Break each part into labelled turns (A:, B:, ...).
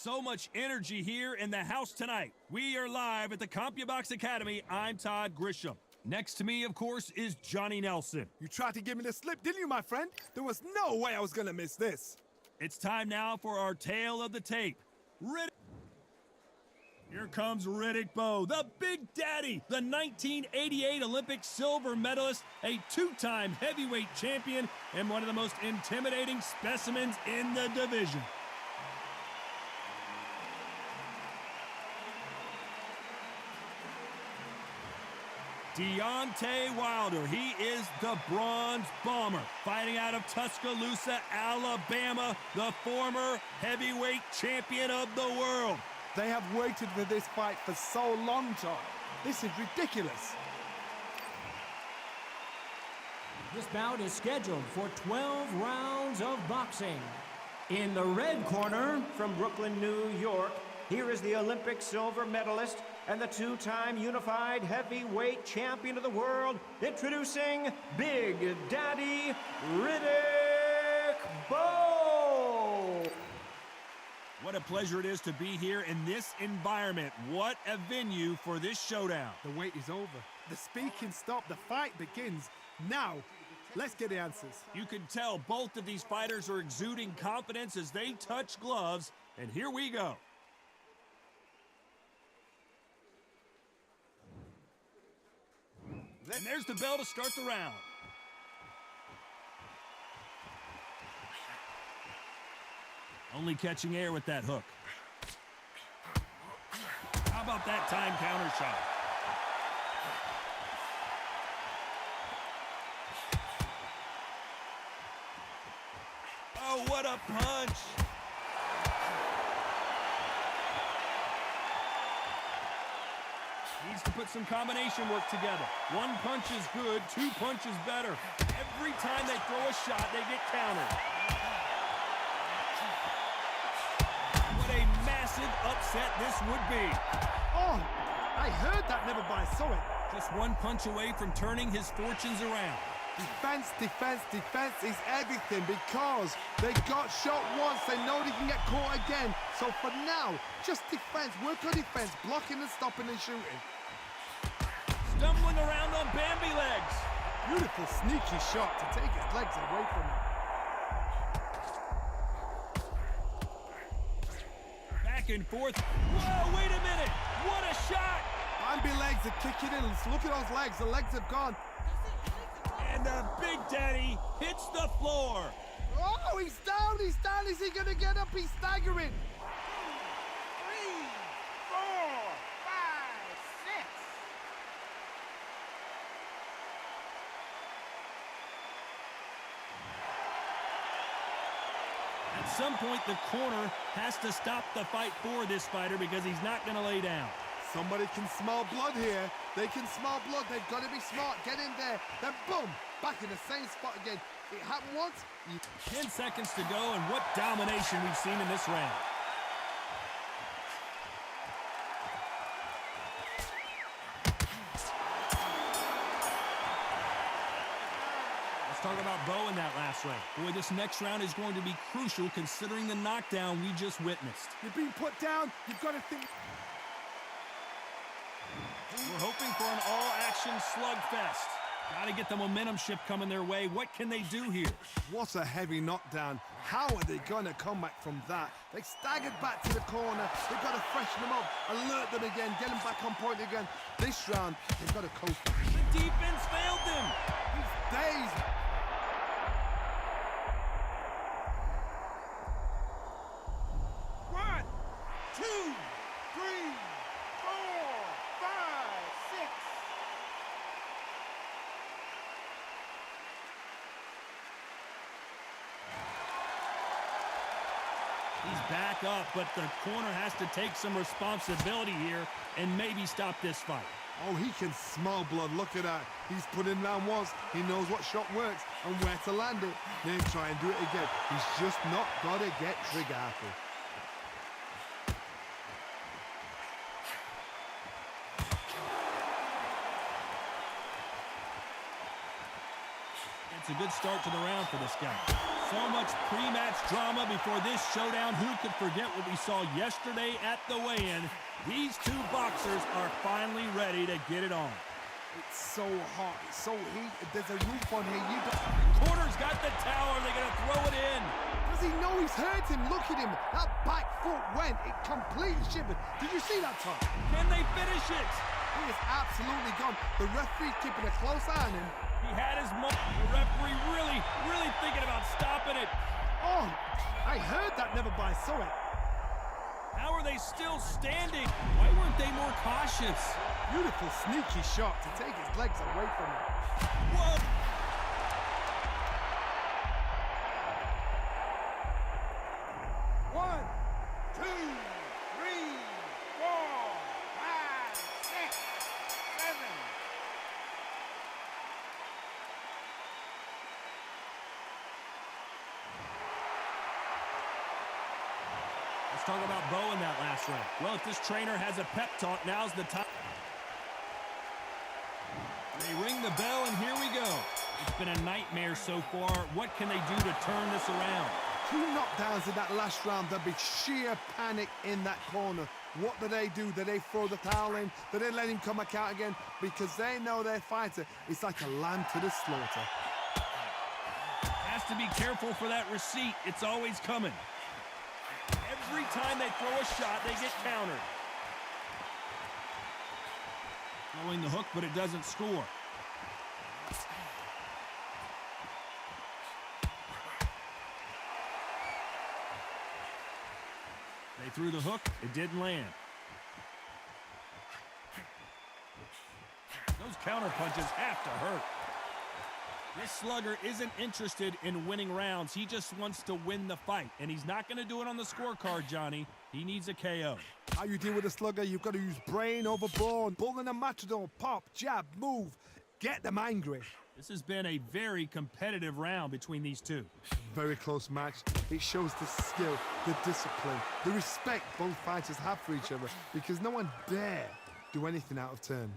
A: So much energy here in the house tonight. We are live at the CompuBox Academy. I'm Todd Grisham. Next to me, of course, is Johnny Nelson.
B: You tried to give me the slip, didn't you, my friend? There was no way I was gonna miss this.
A: It's time now for our tale of the tape. Riddick. Here comes Riddick Bowe, the Big Daddy, the 1988 Olympic silver medalist, a two-time heavyweight champion, and one of the most intimidating specimens in the division. Deontay Wilder, he is the Bronze Bomber, fighting out of Tuscaloosa, Alabama, the former heavyweight champion of the world.
B: They have waited for this fight for so long, Tom. This is ridiculous.
C: This bout is scheduled for 12 rounds of boxing. In the red corner,
D: From Brooklyn, New York, here is the Olympic silver medalist and the two-time unified heavyweight champion of the world, introducing Big Daddy Riddick Bowe.
A: What a pleasure it is to be here in this environment. What a venue for this showdown.
B: The wait is over. The speaking stopped. The fight begins now. Let's get the answers.
A: You can tell both of these fighters are exuding confidence as they touch gloves, and here we go. And there's the bell to start the round. Only catching air with that hook. How about that time counter shot? Oh, what a punch! Needs to put some combination work together. One punch is good, two punches better. Every time they throw a shot, they get countered. What a massive upset this would be.
B: Oh, I heard that, never but I saw it.
A: Just one punch away from turning his fortunes around.
B: Defense, defense, defense is everything because they got shot once. They know they can get caught again. So for now, just defense. Work on defense, blocking and stopping and shooting.
A: Stumbling around on Bambi legs.
B: Beautiful, sneaky shot to take his legs away from him.
A: Back and forth. Whoa, wait a minute. What a shot.
B: Bambi legs are kicking in. Look at those legs. The legs have gone.
A: And the Big Daddy hits the floor.
B: Oh, he's down, he's down. Is he going to get up? He's staggering.
E: 3, 4, 5, 6.
A: At some point, the corner has to stop the fight for this fighter because he's not going to lay down.
B: Somebody can smell blood here. They can smell blood. They've got to be smart. Get in there. Then boom, back in the same spot again. It happened once.
A: 10 seconds to go, and what domination we've seen in this round. Let's talk about Bowe in that last round. Boy, this next round is going to be crucial considering the knockdown we just witnessed.
B: You're being put down. You've got to think.
A: We're hoping for an all-action slugfest. Got to get the momentum shift coming their way. What can they do here?
B: What a heavy knockdown. How are they going to come back from that? They staggered back to the corner. They've got to freshen them up, alert them again, get them back on point again. This round, they've got to coast.
A: The defense failed them.
B: He's dazed.
E: One, 2, 3, 4, 5, 6.
A: He's back up, but the corner has to take some responsibility here and maybe stop this fight.
B: Oh, he can smell blood. Look at that. He's put in round once. He knows what shot works and where to land it. Then try and do it again. He's just not got to get trigger happy.
A: It's a good start to the round for this guy. So much pre-match drama before this showdown. Who could forget what we saw yesterday at the weigh-in? These two boxers are finally ready to get it on.
B: It's so hot, it's so heated. There's a roof on here. You don't...
A: Corner's got the towel. They're going to throw it in.
B: Does he know he's hurt him? Look at him. That back foot went. It completely shivered. Did you see that, Tom?
A: Can they finish it?
B: He is absolutely gone. The referee keeping a close eye on him.
A: He had his moment. The referee really thinking about stopping it.
B: Oh, I heard that, never by saw it.
A: How are they still standing? Why weren't they more cautious?
B: Beautiful, sneaky shot to take his legs away from him.
A: Whoa!
E: One, two, three, four, five, six, seven.
A: Let's talk about Bowe in that last round. Well, if this trainer has a pep talk, now's the time. They ring the bell, and here we go. It's been a nightmare so far. What can they do to turn this around?
B: 2 knockdowns in that last round. There'll be sheer panic in that corner. What do? Do they throw the towel in? Do they let him come back out again? Because they know their fighter is like a lamb to the slaughter.
A: Has to be careful for that receipt. It's always coming. Every time they throw a shot, they get countered. Throwing the hook, but it doesn't score. They threw the hook. It didn't land. Those counter punches have to hurt. This slugger isn't interested in winning rounds. He just wants to win the fight. And he's not going to do it on the scorecard, Johnny. He needs a KO.
B: How you deal with a slugger, you've got to use brain over brawn. Bull in a matador, pop, jab, move. Get them angry.
A: This has been a very competitive round between these two.
B: Very close match. It shows the skill, the discipline, the respect both fighters have for each other, because no one dare do anything out of turn.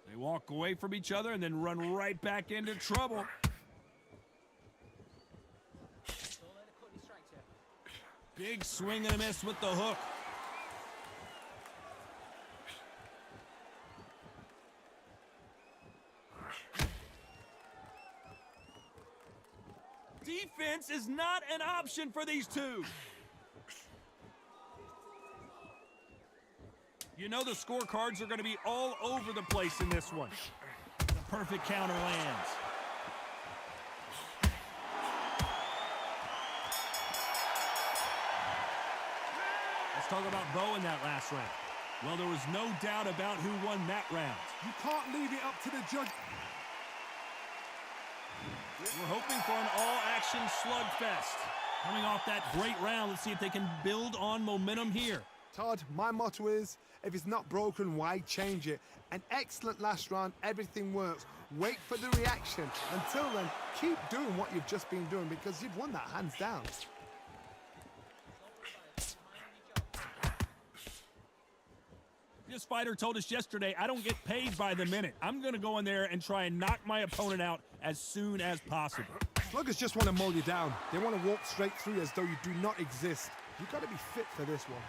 A: They walk away from each other and then run right back into trouble. Big swing and a miss with the hook. Defense is not an option for these two. You know the scorecards are going to be all over the place in this one. The perfect counter lands. Let's talk about Bowe in that last round. Well, there was no doubt about who won that round.
B: You can't leave it up to the judge.
A: We're hoping for an all-action slugfest. Coming off that great round, let's see if they can build on momentum here.
B: Todd, my motto is, if it's not broken, why change it? An excellent last round, everything works. Wait for the reaction. Until then, keep doing what you've just been doing, because you've won that hands down.
A: This fighter told us yesterday, I don't get paid by the minute. I'm going to go in there and try and knock my opponent out as soon as possible.
B: Sluggers just want to mow you down. They want to walk straight through you as though you do not exist. You've got to be fit for this one.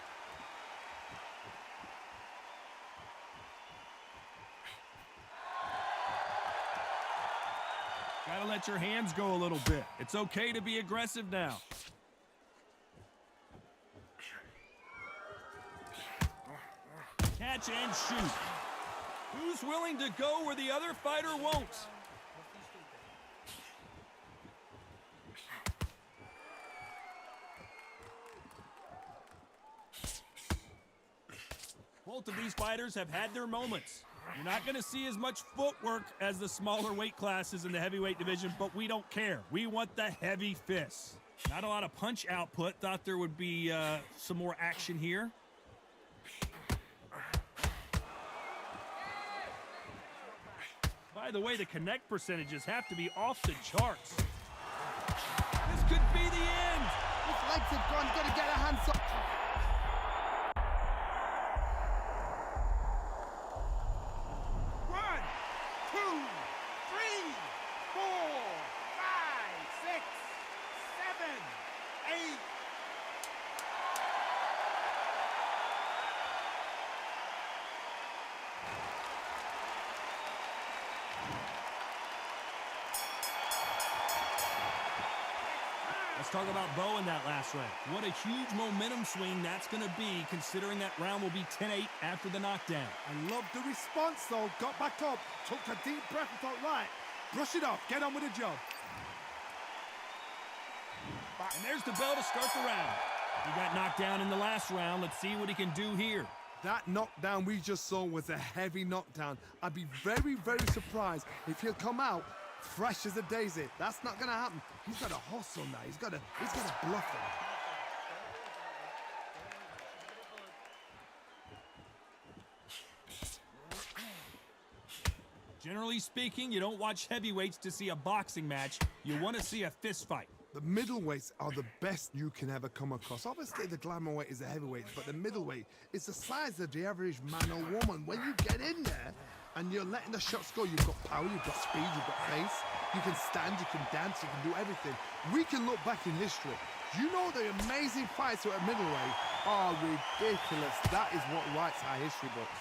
A: Gotta let your hands go a little bit. It's okay to be aggressive now. Catch and shoot. Who's willing to go where the other fighter won't? Both of these fighters have had their moments. You're not going to see as much footwork as the smaller weight classes in the heavyweight division, but we don't care. We want the heavy fists. Not a lot of punch output. Thought there would be some more action here. By the way, the connect percentages have to be off the charts. This could be the end.
B: His legs have gone. Got to get a hands up.
A: Let's talk about Bowe in that last round. What a huge momentum swing that's going to be, considering that round will be 10-8 after the knockdown.
B: I love the response, though. Got back up, took a deep breath and thought, right, brush it off, get on with the job.
A: And there's the bell to start the round. He got knocked down in the last round. Let's see what he can do here.
B: That knockdown we just saw was a heavy knockdown. I'd be very, very surprised if he'll come out fresh as a daisy. That's not going to happen. He's got a hustle now. He's got to bluff him.
A: Generally speaking, you don't watch heavyweights to see a boxing match. You want to see a fist fight.
B: The middleweights are the best you can ever come across. Obviously, the glamour weight is the heavyweight, but the middleweight is the size of the average man or woman. When you get in there and you're letting the shots go, you've got power, you've got speed, you've got pace. You can stand, you can dance, you can do everything. We can look back in history. You know the amazing fights at middleweight are ridiculous. That is what writes our history books.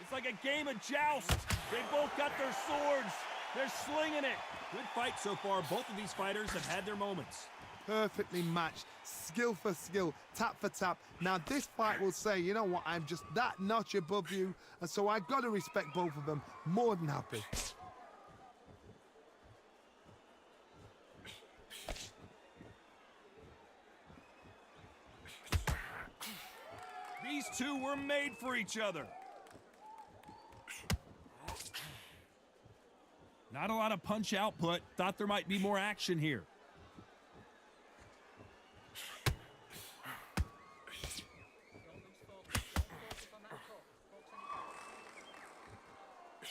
A: It's like a game of joust. They both got their swords. They're slinging it. Good fight so far. Both of these fighters have had their moments.
B: Perfectly matched, skill for skill, tap for tap. Now this fight will say, you know what, I'm just that notch above you, and so I've got to respect both of them. More than happy.
A: These two were made for each other. Not a lot of punch output. Thought there might be more action here.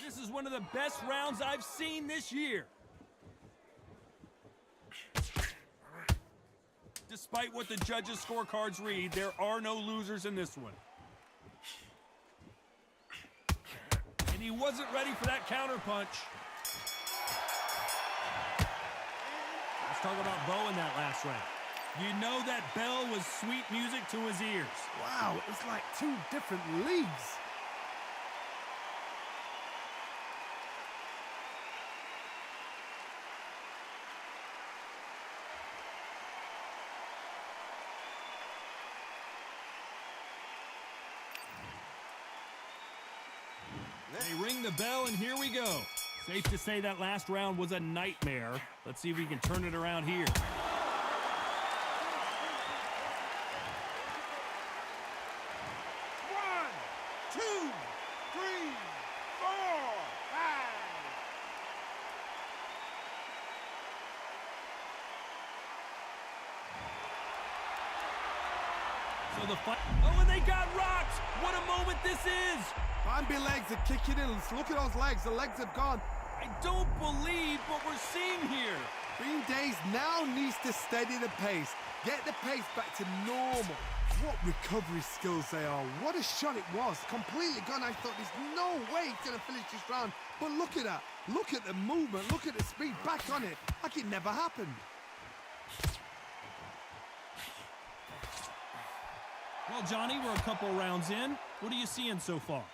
A: This is one of the best rounds I've seen this year. Despite what the judges' scorecards read, there are no losers in this one. And he wasn't ready for that counterpunch. Let's talk about Bowe in that last round. You know that bell was sweet music to his ears.
B: Wow, it's like two different leagues.
A: They ring the bell, and here we go. Safe to say that last round was a nightmare. Let's see if we can turn it around here.
E: 1, 2, 3, 4, 5.
A: So the fight. Oh, and they got rocked! What a moment this is!
B: Bambi legs are kicking in. Look at those legs. The legs have gone.
A: I don't believe what we're seeing here.
B: Bean Days now needs to steady the pace. Get the pace back to normal. What recovery skills they are. What a shot it was. Completely gone. I thought there's no way he's going to finish this round. But look at that. Look at the movement. Look at the speed. Back on it. Like it never happened.
A: Well, Johnny, we're a couple rounds in. What are you seeing so far?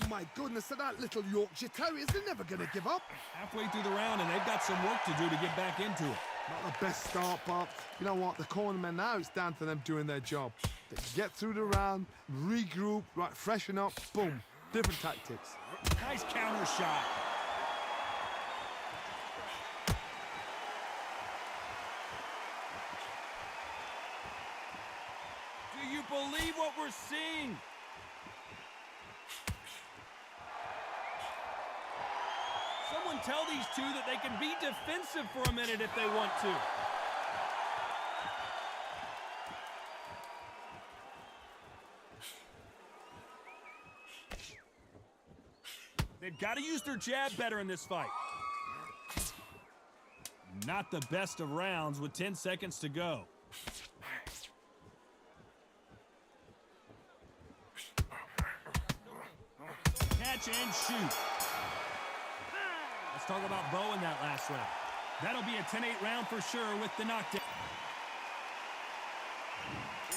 B: Oh, my goodness. So that little Yorkshire Terriers, they're never going to give up.
A: Halfway through the round, and they've got some work to do to get back into it.
B: Not the best start, but you know what? The cornermen now, it's down to them doing their job. They get through the round, regroup, right, freshen up, boom. Different tactics.
A: Nice counter shot. Do you believe what we're seeing? Someone tell these two that they can be defensive for a minute if they want to. They've got to use their jab better in this fight. Not the best of rounds with 10 seconds to go. Catch and shoot. Let's talk about Bowe in that last round. That'll be a 10-8 round for sure with the knockdown.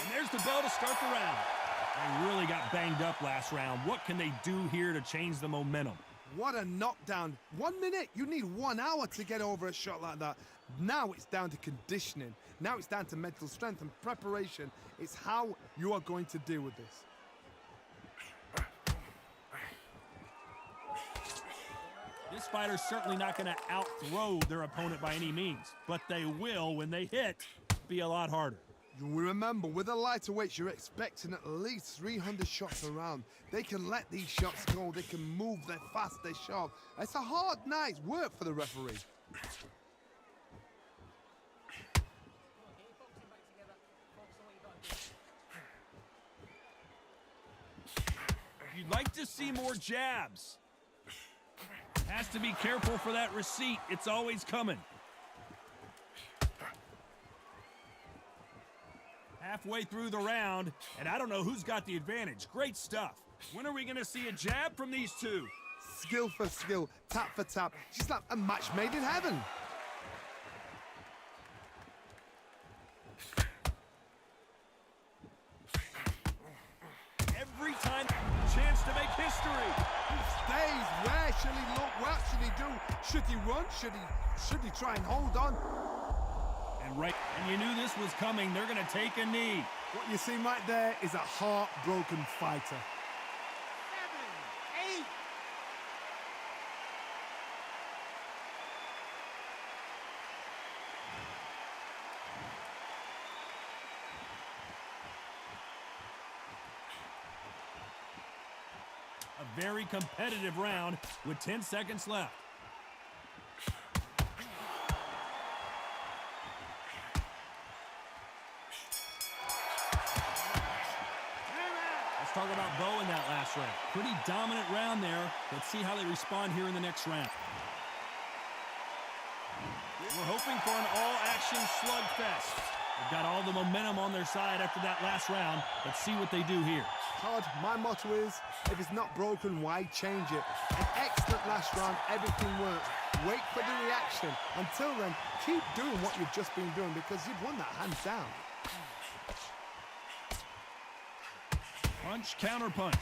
A: And there's the bell to start the round. They really got banged up last round. What can they do here to change the momentum?
B: What a knockdown. 1 minute, you need 1 hour to get over a shot like that. Now it's down to conditioning. Now it's down to mental strength and preparation. It's how you are going to deal with this.
A: This fighter's certainly not going to out-throw their opponent by any means, but they will, when they hit, be a lot harder.
B: You remember, with the lighter weights, you're expecting at least 300 shots around. They can let these shots go. They can move. They're fast. They're sharp. It's a hard night's work for the referee.
A: You'd like to see more jabs. Has to be careful for that receipt. It's always coming. Halfway through the round, and I don't know who's got the advantage. Great stuff. When are we going to see a jab from these two?
B: Skill for skill, tap for tap. She's like a match made in heaven.
A: Every time, chance to make history.
B: He stays. Where should he look? What should he do? Should he run? Should he try and hold on?
A: And you knew this was coming. They're going to take a knee.
B: What you see right there is a heartbroken fighter.
E: 7, 8.
A: A very competitive round with 10 seconds left. Talk about Bowe in that last round. Pretty dominant round there. Let's see how they respond here in the next round. We're hoping for an all-action slugfest. They've got all the momentum on their side after that last round. Let's see what they do here.
B: Todd, my motto is, if it's not broken, why change it? An excellent last round, everything works. Wait for the reaction. Until then, keep doing what you've just been doing because you've won that hands down.
A: Punch, counter punch.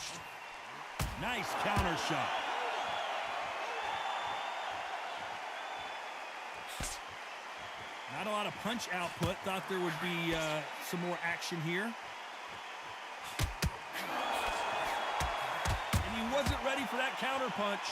A: Nice counter shot. Not a lot of punch output. Thought there would be some more action here. And he wasn't ready for that counter punch.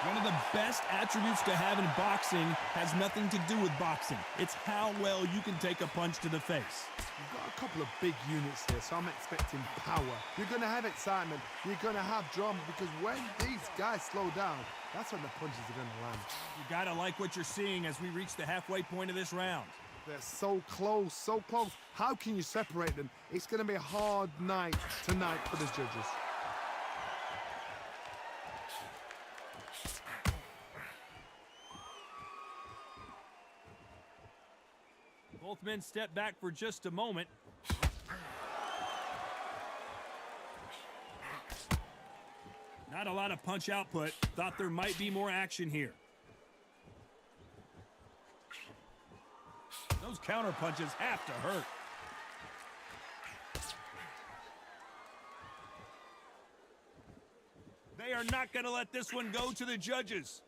A: One of the best attributes to have in boxing has nothing to do with boxing. It's how well you can take a punch to the face.
B: You've got a couple of big units here, so I'm expecting power. You're going to have excitement. You're going to have drama because when these guys slow down, that's when the punches are going to land.
A: You got to like what you're seeing as we reach the halfway point of this round.
B: They're so close, so close. How can you separate them? It's going to be a hard night tonight for the judges.
A: Both men step back for just a moment. Not a lot of punch output. Thought there might be more action here. Those counter punches have to hurt. They are not going to let this one go to the judges.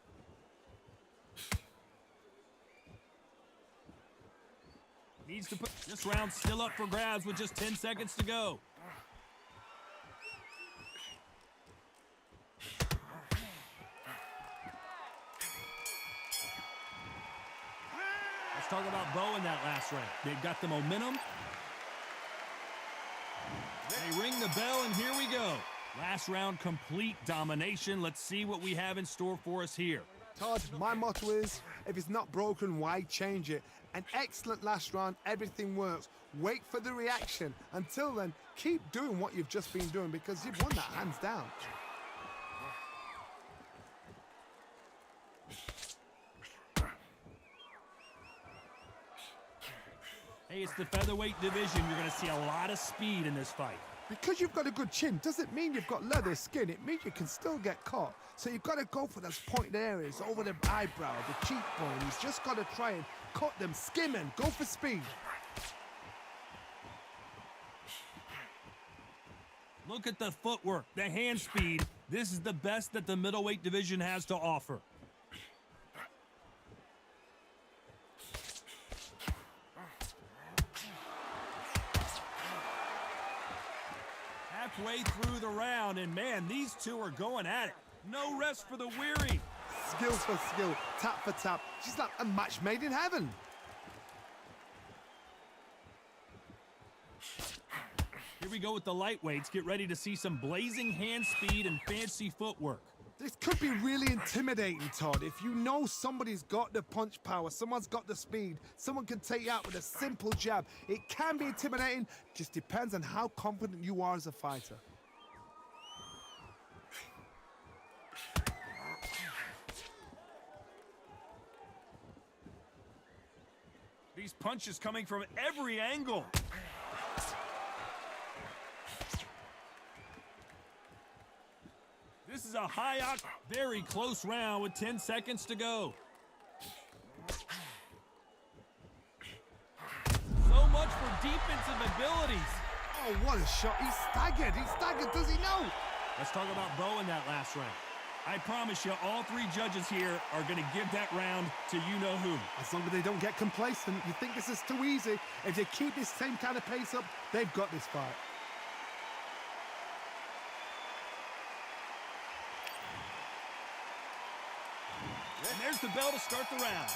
A: Needs to put this round still up for grabs with just 10 seconds to go. Let's talk about Bowe in that last round. They've got the momentum. They ring the bell, and here we go. Last round, complete domination. Let's see what we have in store for us here.
B: Todd, my motto is, if it's not broken, why change it? An excellent last round, everything works. Wait for the reaction. Until then, keep doing what you've just been doing because you've won that hands down.
A: Hey, it's the featherweight division. You're going to see a lot of speed in this fight.
B: Because you've got a good chin doesn't mean you've got leather skin. It means you can still get caught. So you've got to go for those pointed areas over the eyebrow, the cheekbone. You've just got to try and cut them, skim them, go for speed.
A: Look at the footwork, the hand speed. This is the best that the middleweight division has to offer. Halfway through the round, and man, these two are going at it. No rest for the weary.
B: Skill for skill, tap for tap. She's like a match made in heaven.
A: Here we go with the lightweights. Get ready to see some blazing hand speed and fancy footwork.
B: This could be really intimidating, Todd. If you know somebody's got the punch power, someone's got the speed, someone can take you out with a simple jab. It can be intimidating, just depends on how confident you are as a fighter.
A: These punches coming from every angle. This is a very close round with 10 seconds to go. So much for defensive abilities.
B: Oh, what a shot. He's staggered. He's staggered. Does he know?
A: Let's talk about Bowe in that last round. I promise you, all three judges here are going to give that round to you-know-who.
B: As long as they don't get complacent, you think this is too easy. If they keep this same kind of pace up, they've got this fight.
A: And there's the bell to start the round.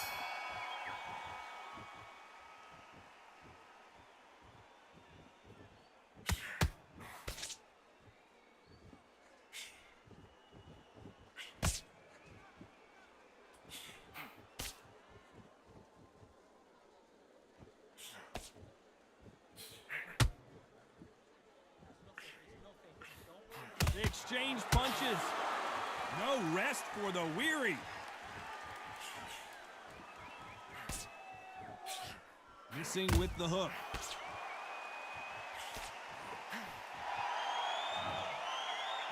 A: They exchange punches. No rest for the weary. Missing with the hook.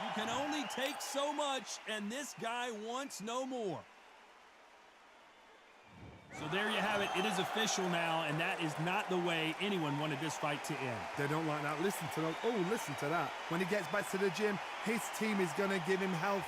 A: You can only take so much, and this guy wants no more. So there you have it. It is official now, and that is not the way anyone wanted this fight to end.
B: They don't like that. Listen to that. Oh, listen to that. When he gets back to the gym, his team is going to give him health.